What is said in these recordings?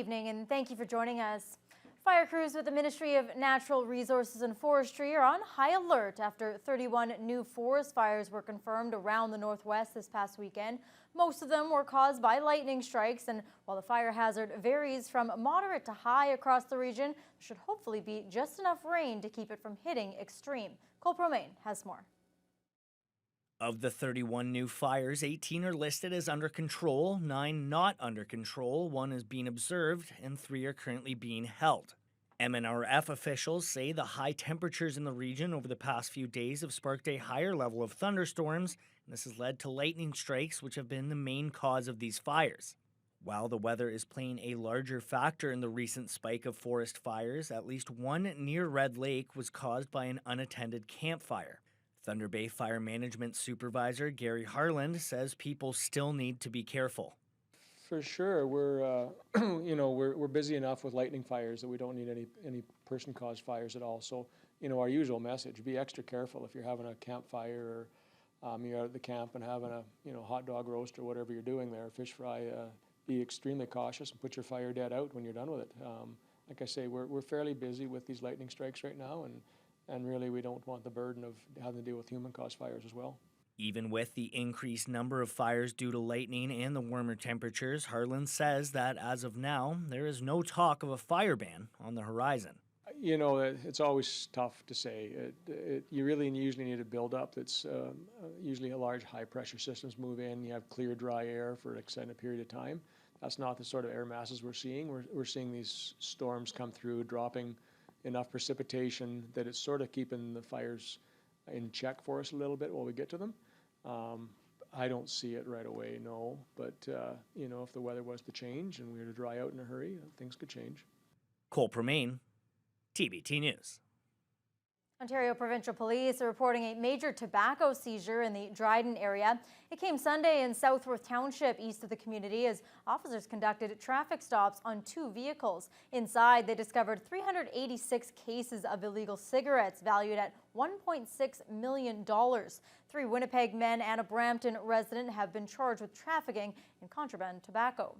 evening, and thank you for joining us. Fire crews with the Ministry of Natural Resources and Forestry are on high alert after 31 new forest fires were confirmed around the Northwest this past weekend. Most of them were caused by lightning strikes, and while the fire hazard varies from moderate to high across the region, there should hopefully be just enough rain to keep it from hitting extreme. Cole Promain has more. Of the 31 new fires, 18 are listed as under control, 9 not under control, 1 is being observed, and 3 are currently being held. MNRF officials say the high temperatures in the region over the past few days have sparked a higher level of thunderstorms, and this has led to lightning strikes, which have been the main cause of these fires. While the weather is playing a larger factor in the recent spike of forest fires, at least one near Red Lake was caused by an unattended campfire. Thunder Bay Fire Management Supervisor Gary Harland says people still need to be careful. For sure, we're we're busy enough with lightning fires that we don't need any person-caused fires at all. So, our usual message: be extra careful if you're having a campfire or you're out at the camp and having a hot dog roast or whatever you're doing there, fish fry. Be extremely cautious and put your fire dead out when you're done with it. Like I say, we're fairly busy with these lightning strikes right now, and really we don't want the burden of having to deal with human-caused fires as well. Even with the increased number of fires due to lightning and the warmer temperatures, Harlan says that as of now, there is no talk of a fire ban on the horizon. It's always tough to say. You really usually need a build-up that's usually a large high-pressure systems move in. You have clear, dry air for an extended period of time. That's not the sort of air masses we're seeing. We're seeing these storms come through, dropping enough precipitation that it's sort of keeping the fires in check for us a little bit while we get to them. I don't see it right away, no. But, if the weather was to change and we were to dry out in a hurry, things could change. Cole Promain, TBT News. Ontario Provincial Police are reporting a major tobacco seizure in the Dryden area. It came Sunday in Southworth Township, east of the community, as officers conducted traffic stops on 2 vehicles. Inside, they discovered 386 cases of illegal cigarettes valued at $1.6 million. 3 Winnipeg men and a Brampton resident have been charged with trafficking in contraband tobacco.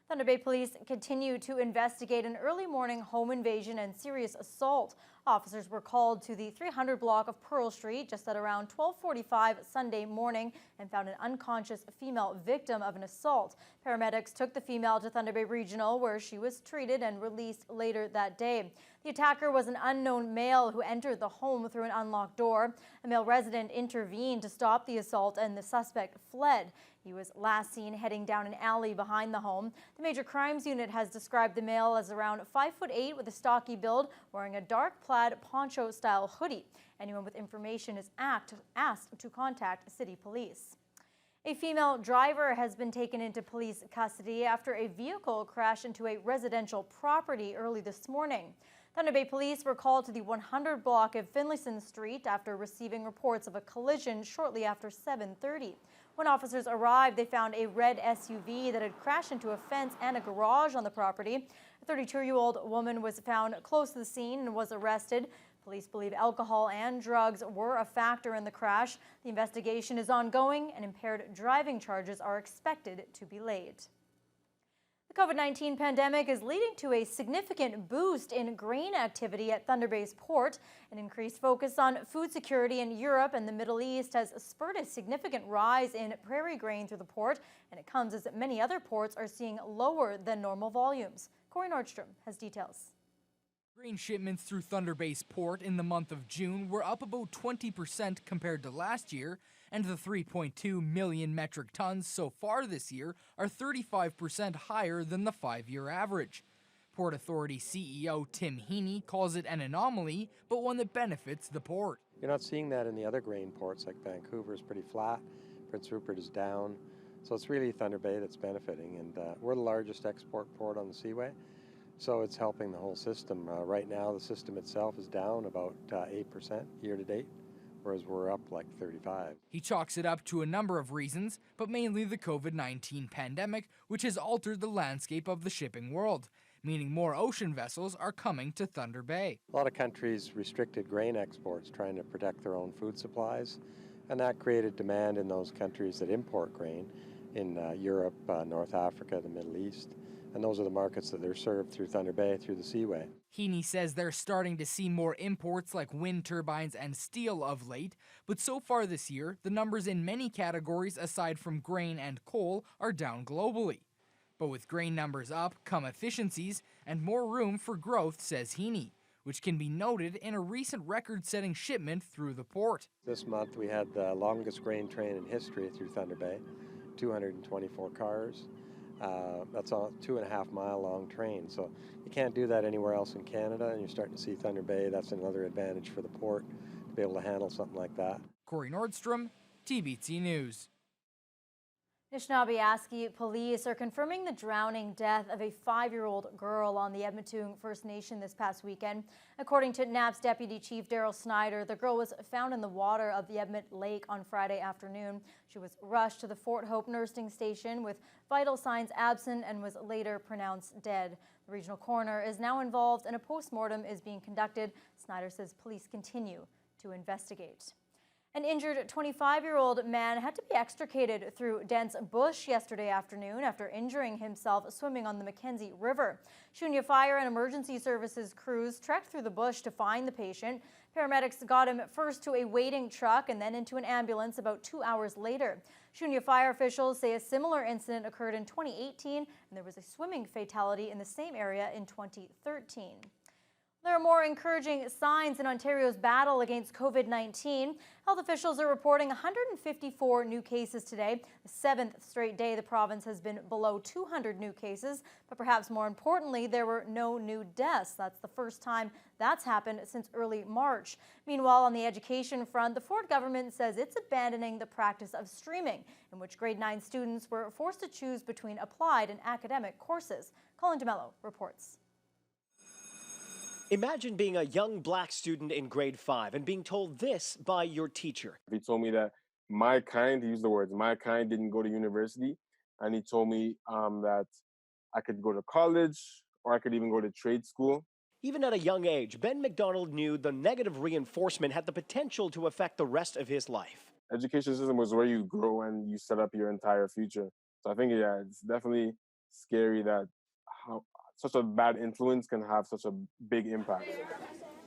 Thunder Bay Police continue to investigate an early morning home invasion and serious assault. Officers were called to the 300 block of Pearl Street just at around 12:45 Sunday morning and found an unconscious female victim of an assault. Paramedics took the female to Thunder Bay Regional, where she was treated and released later that day. The attacker was an unknown male who entered the home through an unlocked door. A male resident intervened to stop the assault and the suspect fled. He was last seen heading down an alley behind the home. The Major Crimes Unit has described the male as around 5'8" with a stocky build, wearing a dark plaid poncho-style hoodie. Anyone with information is asked to contact City Police. A female driver has been taken into police custody after a vehicle crashed into a residential property early this morning. Thunder Bay Police were called to the 100 block of Finlayson Street after receiving reports of a collision shortly after 7:30. When officers arrived, they found a red SUV that had crashed into a fence and a garage on the property. A 32-year-old woman was found close to the scene and was arrested. Police believe alcohol and drugs were a factor in the crash. The investigation is ongoing and impaired driving charges are expected to be laid. The COVID-19 pandemic is leading to a significant boost in grain activity at Thunder Bay's port. An increased focus on food security in Europe and the Middle East has spurred a significant rise in prairie grain through the port, and it comes as many other ports are seeing lower than normal volumes. Corey Nordstrom has details. Grain shipments through Thunder Bay's port in the month of June were up about 20% compared to last year, and the 3.2 million metric tons so far this year are 35% higher than the 5-year average. Port Authority CEO Tim Heaney calls it an anomaly, but one that benefits the port. You're not seeing that in the other grain ports, like Vancouver is pretty flat, Prince Rupert is down, so it's really Thunder Bay that's benefiting, and we're the largest export port on the Seaway. So it's helping the whole system. Right now, the system itself is down about 8% year to date, whereas we're up like 35%. He chalks it up to a number of reasons, but mainly the COVID-19 pandemic, which has altered the landscape of the shipping world, meaning more ocean vessels are coming to Thunder Bay. A lot of countries restricted grain exports, trying to protect their own food supplies, and that created demand in those countries that import grain in Europe, North Africa, the Middle East. and those are the markets that they're served through Thunder Bay, through the Seaway. Heaney says they're starting to see more imports like wind turbines and steel of late, but so far this year, the numbers in many categories aside from grain and coal are down globally. But with grain numbers up come efficiencies and more room for growth, says Heaney, which can be noted in a recent record-setting shipment through the port. This month we had the longest grain train in history through Thunder Bay, 224 cars. That's a 2.5 mile long train, so you can't do that anywhere else in Canada, and you're starting to see Thunder Bay. That's another advantage for the port to be able to handle something like that. Corey Nordstrom, TBC News. Anishinaabe police are confirming the drowning death of a 5-year-old girl on the Edmonton First Nation this past weekend. According to NAP's Deputy Chief Daryl Snyder, the girl was found in the water of the Edmonton Lake on Friday afternoon. She was rushed to the Fort Hope nursing station with vital signs absent and was later pronounced dead. The regional coroner is now involved and a postmortem is being conducted. Snyder says police continue to investigate. An injured 25-year-old man had to be extricated through dense bush yesterday afternoon after injuring himself swimming on the Mackenzie River. Shunya Fire and Emergency Services crews trekked through the bush to find the patient. Paramedics got him first to a waiting truck and then into an ambulance about 2 hours later. Shunya Fire officials say a similar incident occurred in 2018, and there was a swimming fatality in the same area in 2013. There are more encouraging signs in Ontario's battle against COVID-19. Health officials are reporting 154 new cases today, the 7th straight day the province has been below 200 new cases. But perhaps more importantly, there were no new deaths. That's the first time that's happened since early March. Meanwhile, on the education front, the Ford government says it's abandoning the practice of streaming, in which grade 9 students were forced to choose between applied and academic courses. Colin DeMello reports. Imagine being a young black student in grade 5 and being told this by your teacher. He told me that my kind, he used the words, my kind didn't go to university. And he told me that I could go to college or I could even go to trade school. Even at a young age, Ben McDonald knew the negative reinforcement had the potential to affect the rest of his life. Education system was where you grow and you set up your entire future. So I think, yeah, it's definitely scary that such a bad influence can have such a big impact.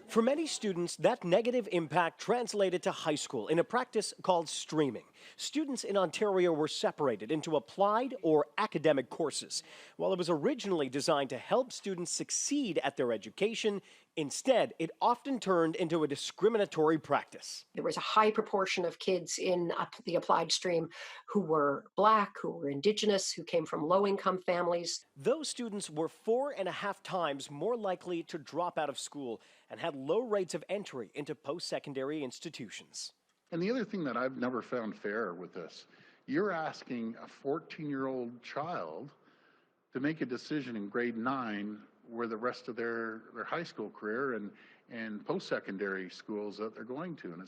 For many students, that negative impact translated to high school in a practice called streaming. Students in Ontario were separated into applied or academic courses. While it was originally designed to help students succeed at their education, instead, it often turned into a discriminatory practice. There was a high proportion of kids in the applied stream who were Black, who were Indigenous, who came from low-income families. Those students were 4.5 times more likely to drop out of school and had low rates of entry into post-secondary institutions. And the other thing that I've never found fair with this, you're asking a 14-year-old child to make a decision in grade 9 where the rest of their high school career and post-secondary schools that they're going to. And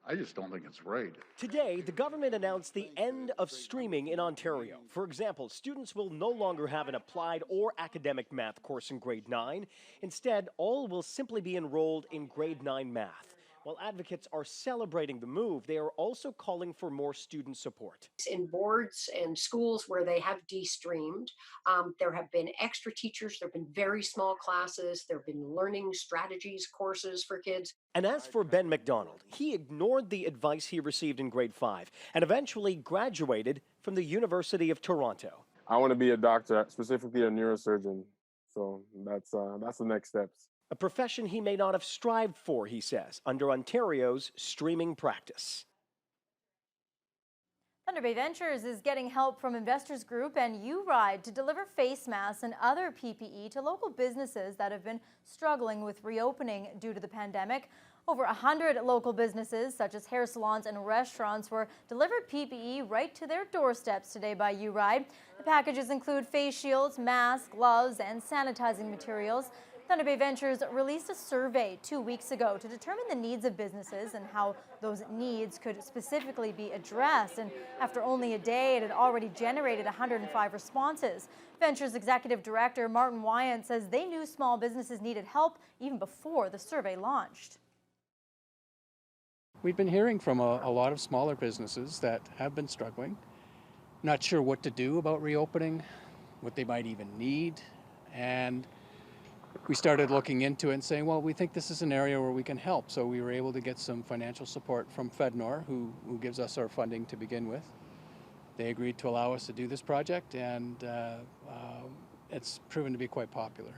I just don't think it's right. Today, the government announced the end of streaming in Ontario. For example, students will no longer have an applied or academic math course in grade 9. Instead, all will simply be enrolled in grade 9 math. While advocates are celebrating the move, they are also calling for more student support. In boards and schools where they have de-streamed, there have been extra teachers, there have been very small classes, there have been learning strategies courses for kids. And as for Ben McDonald, he ignored the advice he received in grade 5 and eventually graduated from the University of Toronto. I want to be a doctor, specifically a neurosurgeon. So that's the next steps. A profession he may not have strived for, he says, under Ontario's streaming practice. Thunder Bay Ventures is getting help from Investors Group and URide to deliver face masks and other PPE to local businesses that have been struggling with reopening due to the pandemic. Over 100 local businesses, such as hair salons and restaurants, were delivered PPE right to their doorsteps today by URide. The packages include face shields, masks, gloves, and sanitizing materials. Thunder Bay Ventures released a survey 2 weeks ago to determine the needs of businesses and how those needs could specifically be addressed. And after only a day, it had already generated 105 responses. Ventures Executive Director Martin Wyant says they knew small businesses needed help even before the survey launched. We've been hearing from a lot of smaller businesses that have been struggling, not sure what to do about reopening, what they might even need. And we started looking into it and saying, well, we think this is an area where we can help. So we were able to get some financial support from FedNor, who gives us our funding to begin with. They agreed to allow us to do this project, and it's proven to be quite popular.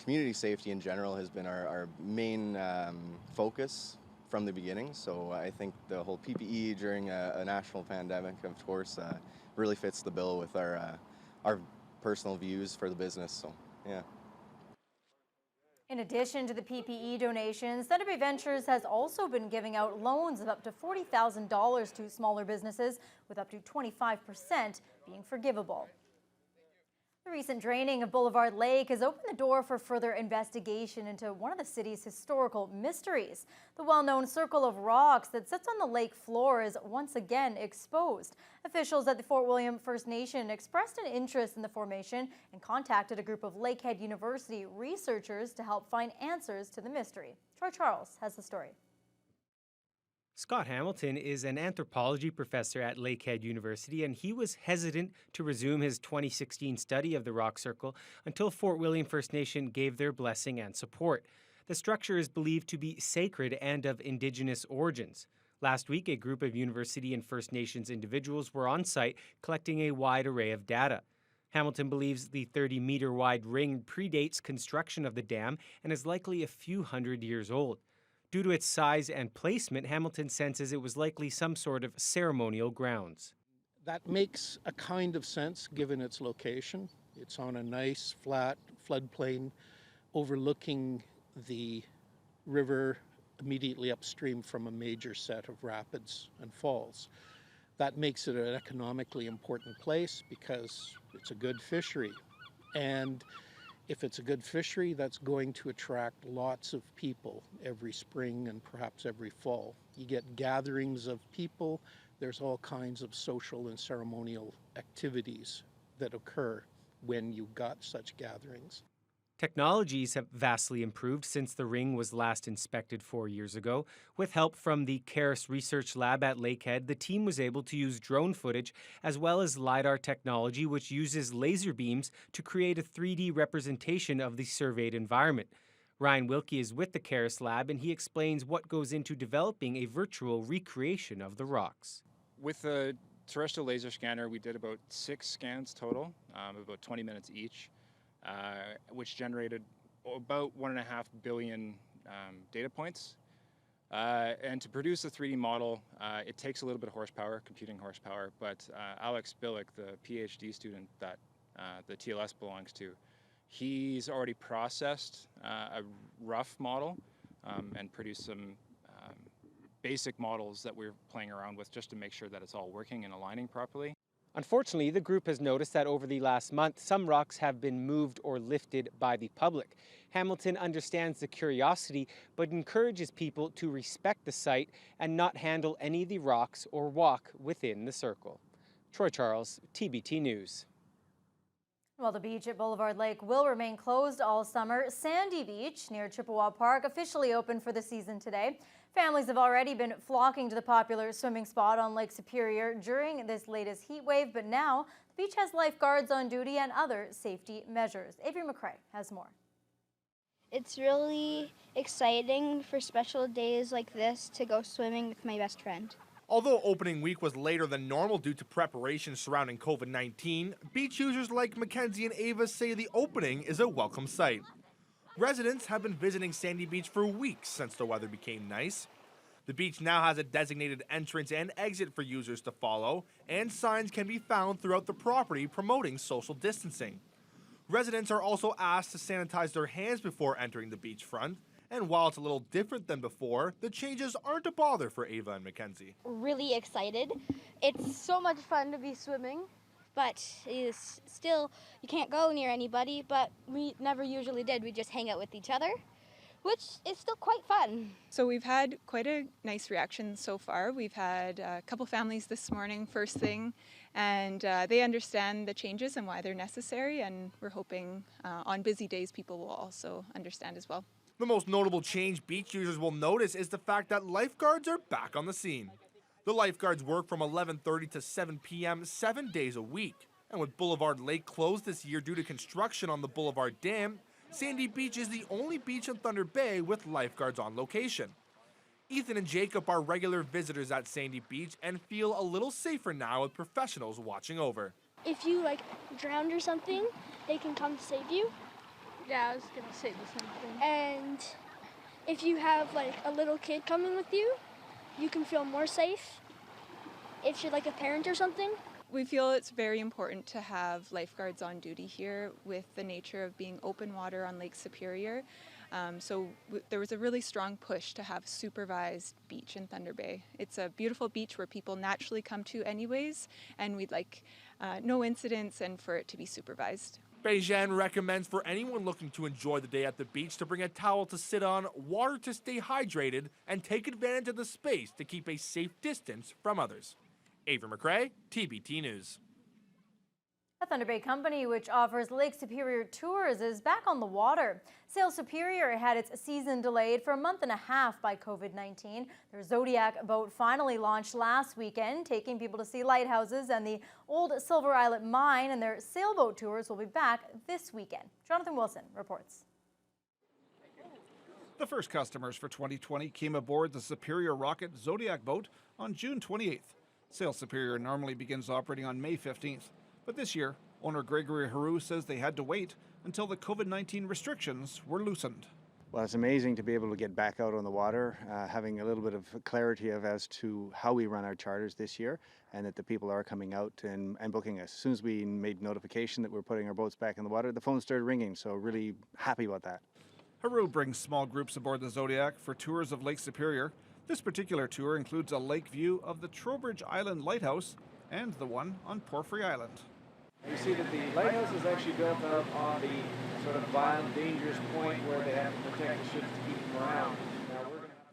Community safety in general has been our main focus from the beginning. So I think the whole PPE during a national pandemic, of course, really fits the bill with our personal views for the business. So, yeah. In addition to the PPE donations, Thunder Bay Ventures has also been giving out loans of up to $40,000 to smaller businesses, with up to 25% being forgivable. The recent draining of Boulevard Lake has opened the door for further investigation into one of the city's historical mysteries. The well-known circle of rocks that sits on the lake floor is once again exposed. Officials at the Fort William First Nation expressed an interest in the formation and contacted a group of Lakehead University researchers to help find answers to the mystery. Troy Charles has the story. Scott Hamilton is an anthropology professor at Lakehead University, and he was hesitant to resume his 2016 study of the rock circle until Fort William First Nation gave their blessing and support. The structure is believed to be sacred and of Indigenous origins. Last week, a group of university and First Nations individuals were on site collecting a wide array of data. Hamilton believes the 30-meter-wide ring predates construction of the dam and is likely a few hundred years old. Due to its size and placement, Hamilton senses it was likely some sort of ceremonial grounds. That makes a kind of sense given its location. It's on a nice flat floodplain overlooking the river immediately upstream from a major set of rapids and falls. That makes it an economically important place because it's a good fishery. And if it's a good fishery, that's going to attract lots of people every spring and perhaps every fall. You get gatherings of people. There's all kinds of social and ceremonial activities that occur when you got such gatherings. Technologies have vastly improved since the ring was last inspected 4 years ago. With help from the Karis Research Lab at Lakehead, the team was able to use drone footage as well as LiDAR technology, which uses laser beams to create a 3D representation of the surveyed environment. Ryan Wilkie is with the Karis Lab, and he explains what goes into developing a virtual recreation of the rocks. With the terrestrial laser scanner, we did about 6 scans total, about 20 minutes each. Which generated about 1.5 billion data points. And to produce a 3D model, it takes a little bit of horsepower, computing horsepower, but Alex Billick, the PhD student that the TLS belongs to, he's already processed a rough model and produced some basic models that we're playing around with just to make sure that it's all working and aligning properly. Unfortunately, the group has noticed that over the last month, some rocks have been moved or lifted by the public. Hamilton understands the curiosity, but encourages people to respect the site and not handle any of the rocks or walk within the circle. Troy Charles, TBT News. Well, the beach at Boulevard Lake will remain closed all summer. Sandy Beach near Chippewa Park officially opened for the season today. Families have already been flocking to the popular swimming spot on Lake Superior during this latest heat wave, but now the beach has lifeguards on duty and other safety measures. Avery McCrae has more. It's really exciting for special days like this to go swimming with my best friend. Although opening week was later than normal due to preparations surrounding COVID-19, beach users like Mackenzie and Ava say the opening is a welcome sight. Residents have been visiting Sandy Beach for weeks since the weather became nice. The beach now has a designated entrance and exit for users to follow, and signs can be found throughout the property promoting social distancing. Residents are also asked to sanitize their hands before entering the beachfront, and while it's a little different than before, the changes aren't a bother for Ava and Mackenzie. Really excited. It's so much fun to be swimming, but it's still, you can't go near anybody, but we never usually did. We just hang out with each other, which is still quite fun. So we've had quite a nice reaction so far. We've had a couple families this morning, first thing, and they understand the changes and why they're necessary, and we're hoping on busy days people will also understand as well. The most notable change beach users will notice is the fact that lifeguards are back on the scene. The lifeguards work from 11:30 to 7 p.m. 7 days a week, And with Boulevard Lake closed this year due to construction on the Boulevard Dam, Sandy Beach is the only beach in Thunder Bay with lifeguards on location. Ethan and Jacob are regular visitors at Sandy Beach and feel a little safer now with professionals watching over. If you drowned or something, they can come save you. Yeah, I was gonna say the same thing. And if you have a little kid coming with you, you can feel more safe. If you're a parent or something. We feel it's very important to have lifeguards on duty here with the nature of being open water on Lake Superior. There was a really strong push to have supervised beach in Thunder Bay. It's a beautiful beach where people naturally come to anyways, and we'd like no incidents and for it to be supervised. Beijing recommends for anyone looking to enjoy the day at the beach to bring a towel to sit on, water to stay hydrated, and take advantage of the space to keep a safe distance from others. Avery McRae, TBT News. A Thunder Bay company which offers Lake Superior tours is back on the water. Sail Superior had its season delayed for a month and a half by COVID-19. Their Zodiac boat finally launched last weekend, taking people to see lighthouses and the old Silver Islet mine, and their sailboat tours will be back this weekend. Jonathan Wilson reports. The first customers for 2020 came aboard the Superior Rocket Zodiac boat on June 28th. Sail Superior normally begins operating on May 15th. But this year, owner Gregory Haru says they had to wait until the COVID-19 restrictions were loosened. Well, it's amazing to be able to get back out on the water, having a little bit of clarity as to how we run our charters this year, and that the people are coming out and booking us. As soon as we made notification that we're putting our boats back in the water, the phone started ringing, so really happy about that. Haru brings small groups aboard the Zodiac for tours of Lake Superior. This particular tour includes a lake view of the Trowbridge Island Lighthouse and the one on Porphyry Island. You see that the lighthouse is actually built up on the sort of violent, dangerous point where they have to protect the ships to keep them around.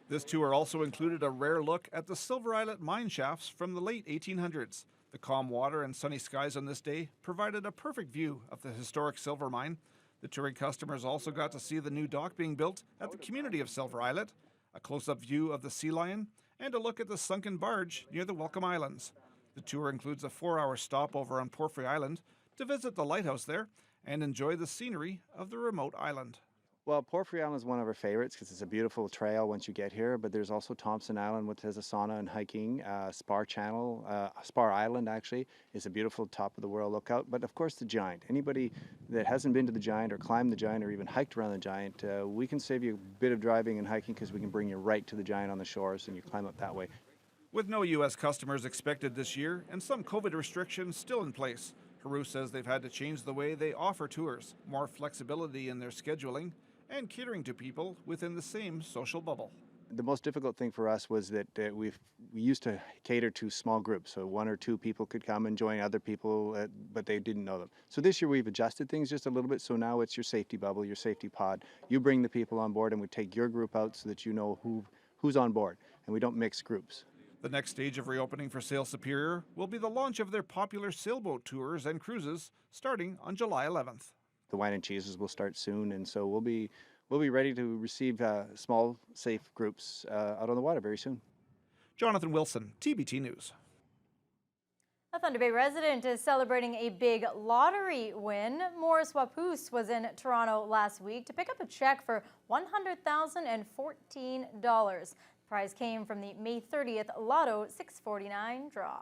This tour also included a rare look at the Silver Islet mine shafts from the late 1800s. The calm water and sunny skies on this day provided a perfect view of the historic silver mine. The touring customers also got to see the new dock being built at the community of Silver Islet, a close-up view of the sea lion, and a look at the sunken barge near the Welcome Islands. The tour includes a 4-hour stopover on Porphyry Island to visit the lighthouse there and enjoy the scenery of the remote island. Well, Porphyry Island is one of our favorites because it's a beautiful trail once you get here, but there's also Thompson Island, which has a sauna and hiking. Spar Island, actually, is a beautiful top-of-the-world lookout. But, of course, the Giant. Anybody that hasn't been to the Giant or climbed the Giant or even hiked around the Giant, we can save you a bit of driving and hiking because we can bring you right to the Giant on the shores and you climb up that way. With no U.S. customers expected this year and some COVID restrictions still in place, Haru says they've had to change the way they offer tours, more flexibility in their scheduling, and catering to people within the same social bubble. The most difficult thing for us was that we used to cater to small groups, so 1 or 2 people could come and join other people, but they didn't know them. So this year we've adjusted things just a little bit, so now it's your safety bubble, your safety pod. You bring the people on board and we take your group out so that you know who's on board, and we don't mix groups. The next stage of reopening for Sail Superior will be the launch of their popular sailboat tours and cruises starting on July 11th. The wine and cheeses will start soon, and so we'll be ready to receive small, safe groups out on the water very soon. Jonathan Wilson, TBT News. A Thunder Bay resident is celebrating a big lottery win. Morris Wapoose was in Toronto last week to pick up a check for $100,014. The prize came from the May 30th Lotto 649 draw.